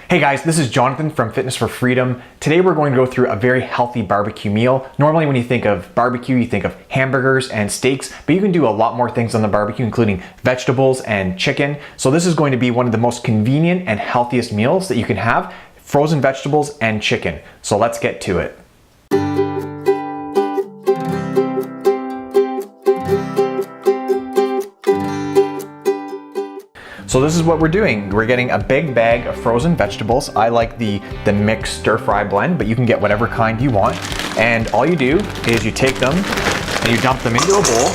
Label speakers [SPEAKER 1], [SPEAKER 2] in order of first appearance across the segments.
[SPEAKER 1] Hey guys, this is Jonathan from Fitness for Freedom. Today we're going to go through a very healthy barbecue meal. Normally when you think of barbecue, you think of hamburgers and steaks, but you can do a lot more things on the barbecue, including vegetables and chicken. So this is going to be one of the most convenient and healthiest meals that you can have, frozen vegetables and chicken. So let's get to it. So this is what we're doing. We're getting a big bag of frozen vegetables. I like the mixed stir fry blend, but you can get whatever kind you want. And all you do is you take them and you dump them into a bowl.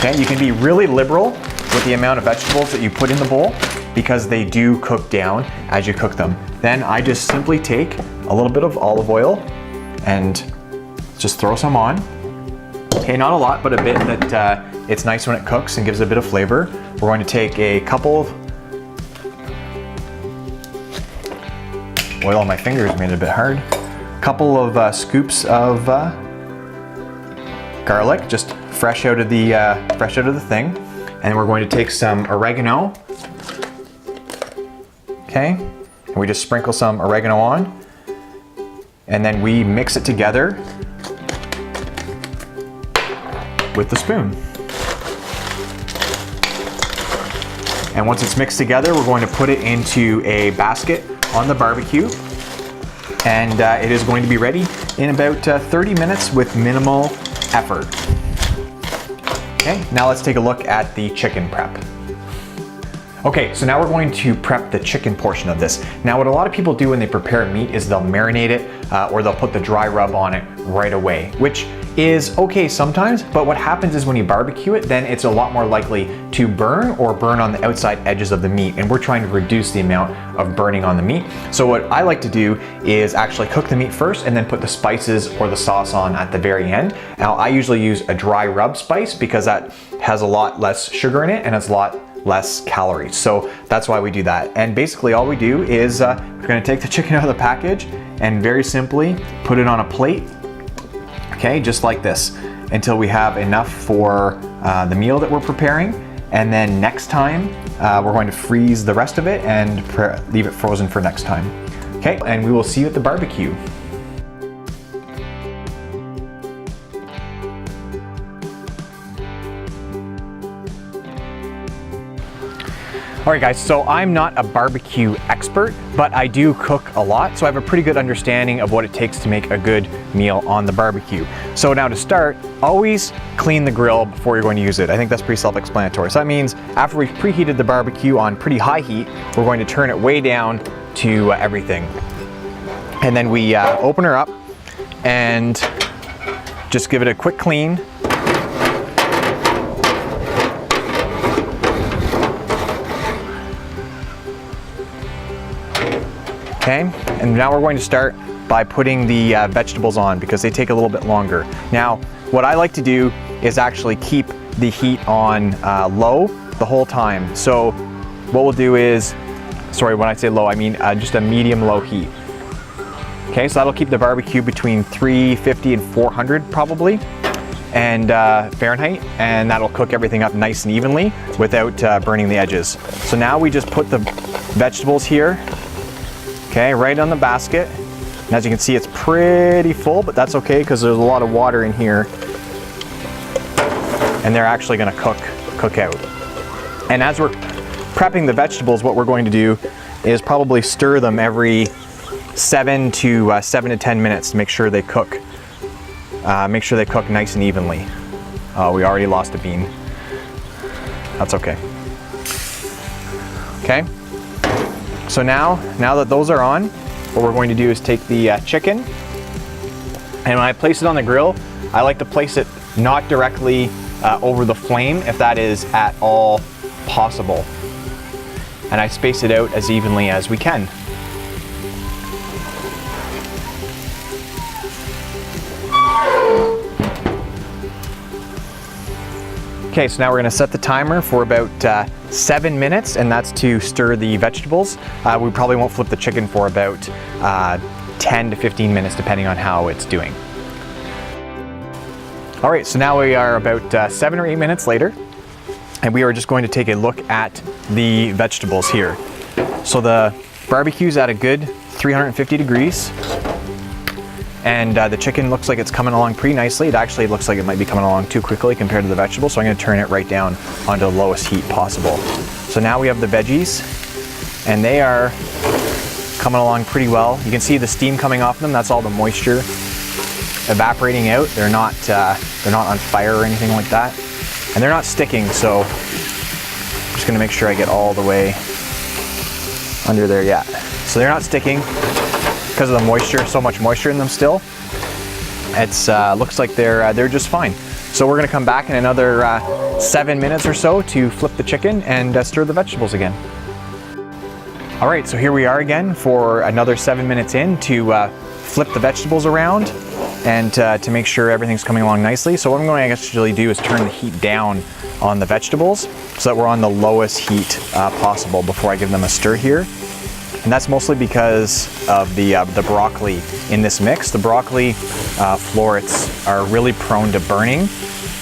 [SPEAKER 1] Okay, you can be really liberal with the amount of vegetables that you put in the bowl because they do cook down as you cook them. Then I just simply take a little bit of olive oil and just throw some on. Okay, not a lot, but a bit that it's nice when it cooks and gives it a bit of flavor. We're going to take a couple of oil on my fingers, made it a bit hard. A couple of scoops of garlic, just fresh out of the thing, and we're going to take some oregano. Okay, and we just sprinkle some oregano on, and then we mix it together with the spoon. And once it's mixed together, we're going to put it into a basket on the barbecue. And it is going to be ready in about 30 minutes with minimal effort. Okay, now let's take a look at the chicken prep. Okay, so now we're going to prep the chicken portion of this. Now what a lot of people do when they prepare meat is they'll marinate it or they'll put the dry rub on it right away, which is okay sometimes, but what happens is when you barbecue it, then it's a lot more likely to burn or burn on the outside edges of the meat, and we're trying to reduce the amount of burning on the meat. So what I like to do is actually cook the meat first and then put the spices or the sauce on at the very end. Now I usually use a dry rub spice because that has a lot less sugar in it and it's a lot less calories. So that's why we do that. And basically all we do is we're gonna take the chicken out of the package and very simply put it on a plate. Okay, just like this, until we have enough for the meal that we're preparing. And then next time, we're going to freeze the rest of it and leave it frozen for next time. Okay, and we will see you at the barbecue. All right guys, so I'm not a barbecue expert, but I do cook a lot, so I have a pretty good understanding of what it takes to make a good meal on the barbecue. So now to start, always clean the grill before you're going to use it. I think that's pretty self-explanatory. So that means after we've preheated the barbecue on pretty high heat, we're going to turn it way down to everything. And then we open her up and just give it a quick clean. Okay, and now we're going to start by putting the vegetables on because they take a little bit longer. Now, what I like to do is actually keep the heat on low the whole time. So what we'll do is, sorry, when I say low, I mean just a medium-low heat. Okay, so that'll keep the barbecue between 350 and 400 probably, and Fahrenheit, and that'll cook everything up nice and evenly without burning the edges. So now we just put the vegetables here. Okay, right on the basket. And as you can see, it's pretty full, but that's okay because there's a lot of water in here. And they're actually gonna cook out. And as we're prepping the vegetables, what we're going to do is probably stir them every 7 to 10 minutes to make sure they cook. Make sure they cook nice and evenly. Oh, we already lost a bean. That's okay. Okay. So now that those are on, what we're going to do is take the chicken, and when I place it on the grill, I like to place it not directly over the flame if that is at all possible. And I space it out as evenly as we can. Okay, so now we're gonna set the timer for about 7 minutes, and that's to stir the vegetables. We probably won't flip the chicken for about 10 to 15 minutes, depending on how it's doing. All right, so now we are about 7 or 8 minutes later, and we are just going to take a look at the vegetables here. So the barbecue's at a good 350 degrees, and the chicken looks like it's coming along pretty nicely. It actually looks like it might be coming along too quickly compared to the vegetables, so I'm going to turn it right down onto the lowest heat possible. So now we have the veggies, and they are coming along pretty well. You can see the steam coming off them. That's all the moisture evaporating out. They're not on fire or anything like that, and they're not sticking. So I'm just going to make sure I get all the way under there. Yeah, so they're not sticking because of the moisture. So much moisture in them still. It's looks like they're just fine. So we're going to come back in another 7 minutes or so to flip the chicken and stir the vegetables again. All right, so here we are again for another 7 minutes in to flip the vegetables around and to make sure everything's coming along nicely. So what I'm going to actually do is turn the heat down on the vegetables so that we're on the lowest heat possible before I give them a stir here. And that's mostly because of the broccoli in this mix. The broccoli florets are really prone to burning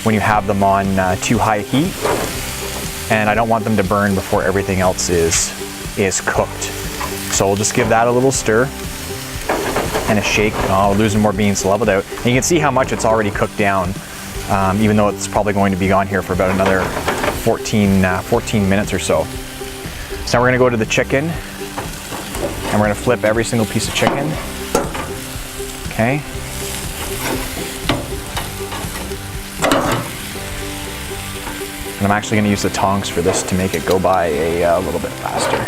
[SPEAKER 1] when you have them on too high heat, and I don't want them to burn before everything else is cooked. So we'll just give that a little stir and a shake. Oh, we're losing more beans to level it out. And you can see how much it's already cooked down, even though it's probably going to be on here for about another 14 minutes or so. So now we're gonna go to the chicken, and we're gonna flip every single piece of chicken. Okay. And I'm actually gonna use the tongs for this to make it go by a little bit faster.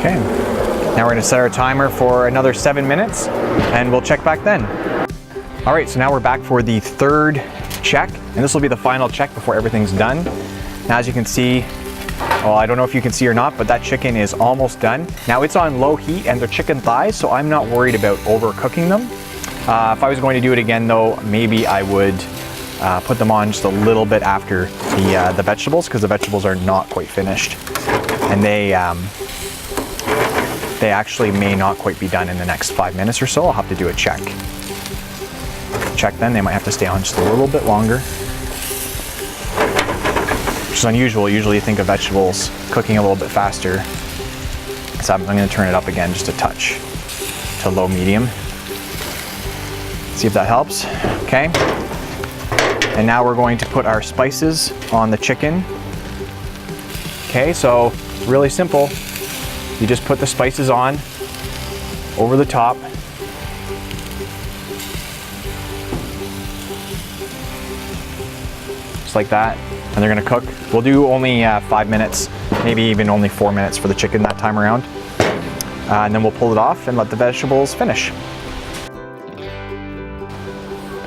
[SPEAKER 1] Okay, now we're going to set our timer for another 7 minutes, and we'll check back then. All right, so now we're back for the third check, and this will be the final check before everything's done. Now, as you can see, well, I don't know if you can see or not, but that chicken is almost done. Now it's on low heat, and they're chicken thighs, so I'm not worried about overcooking them. If I was going to do it again, though, maybe I would put them on just a little bit after the vegetables, because the vegetables are not quite finished, and they actually may not quite be done in the next 5 minutes or so. I'll have to do a check. Then they might have to stay on just a little bit longer, which is unusual. Usually you think of vegetables cooking a little bit faster. So I'm going to turn it up again just a touch to low medium. See if that helps. Okay. And now we're going to put our spices on the chicken. Okay, so really simple. You just put the spices on over the top. Just like that. And they're gonna cook. We'll do only 5 minutes, maybe even only 4 minutes for the chicken that time around. And then we'll pull it off and let the vegetables finish.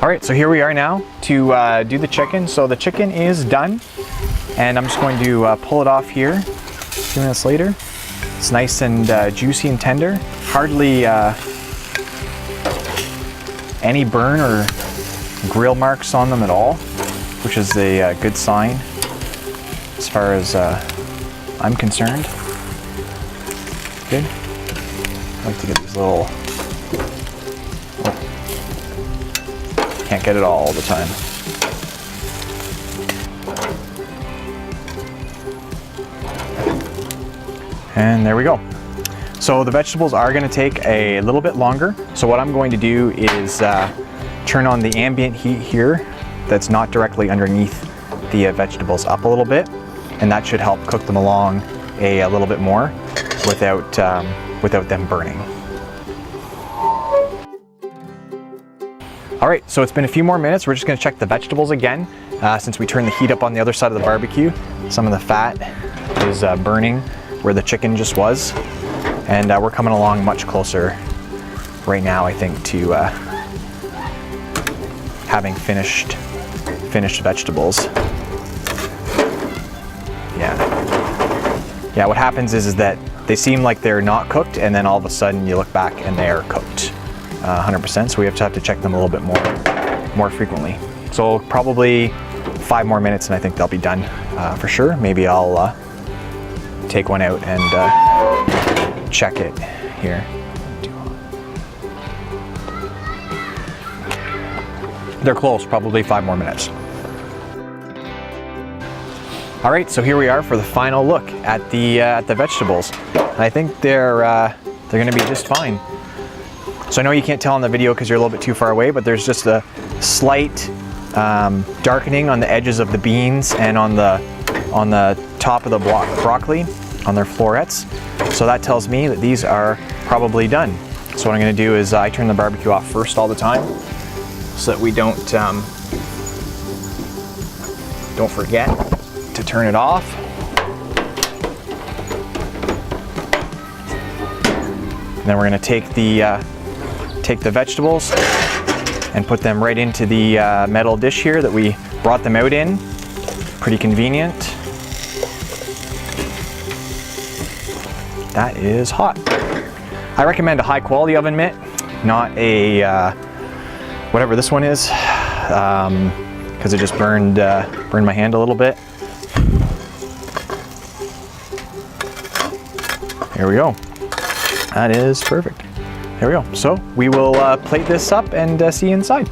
[SPEAKER 1] All right, so here we are now to do the chicken. So the chicken is done, and I'm just going to pull it off here 2 minutes later. It's nice and juicy and tender. Hardly any burn or grill marks on them at all, which is a good sign as far as I'm concerned. Good. I like to get these little... Oh. Can't get it all the time. And there we go. So the vegetables are going to take a little bit longer. So what I'm going to do is turn on the ambient heat here that's not directly underneath the vegetables up a little bit, and that should help cook them along a little bit more without them burning. All right, so it's been a few more minutes. We're just going to check the vegetables again since we turned the heat up on the other side of the barbecue. Some of the fat is burning where the chicken just was, and we're coming along much closer right now, I think, to having finished finished vegetables. Yeah, what happens is that they seem like they're not cooked, and then all of a sudden you look back and they are cooked 100%, so we have to check them a little bit more frequently. So probably 5 more minutes and I think they'll be done for sure. Maybe I'll take one out and check it here. They're close, probably 5 more minutes. All right, so here we are for the final look at the vegetables. And I think they're gonna be just fine. So I know you can't tell on the video because you're a little bit too far away, but there's just a slight darkening on the edges of the beans and on the top of the broccoli, on their florets. So that tells me that these are probably done. So what I'm gonna do is I turn the barbecue off first all the time so that we don't forget to turn it off. And then we're gonna take the vegetables and put them right into the metal dish here that we brought them out in. Pretty convenient. That is hot. I recommend a high quality oven mitt, not a whatever this one is, because it just burned my hand a little bit. Here we go. That is perfect. There we go. So we will plate this up and see you inside.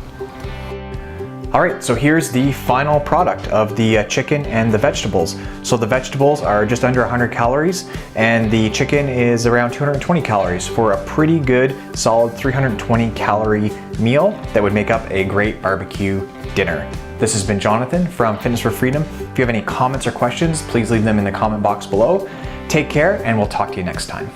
[SPEAKER 1] All right, so here's the final product of the chicken and the vegetables. So the vegetables are just under 100 calories and the chicken is around 220 calories for a pretty good, solid 320 calorie meal that would make up a great barbecue dinner. This has been Jonathan from Fitness for Freedom. If you have any comments or questions, please leave them in the comment box below. Take care and we'll talk to you next time.